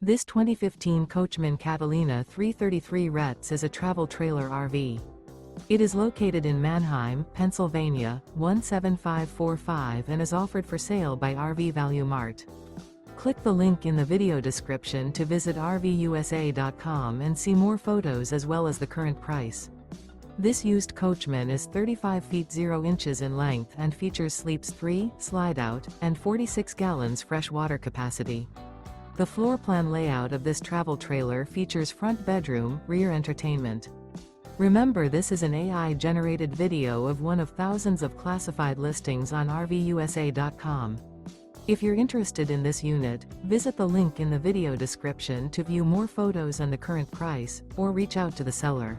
This 2015 Coachmen Catalina 333 RETS is a travel trailer RV. It is located in Manheim, Pennsylvania, 17545 and is offered for sale by RV Value Mart. Click the link in the video description to visit RVUSA.com and see more photos as well as the current price. This used Coachman is 35 feet 0 inches in length and features sleeps 3, Slideout, and 46 gallons fresh water capacity. The floor plan layout of this travel trailer features front bedroom, rear entertainment. Remember, this is an AI-generated video of one of thousands of classified listings on RVUSA.com. If you're interested in this unit, visit the link in the video description to view more photos and the current price, or reach out to the seller.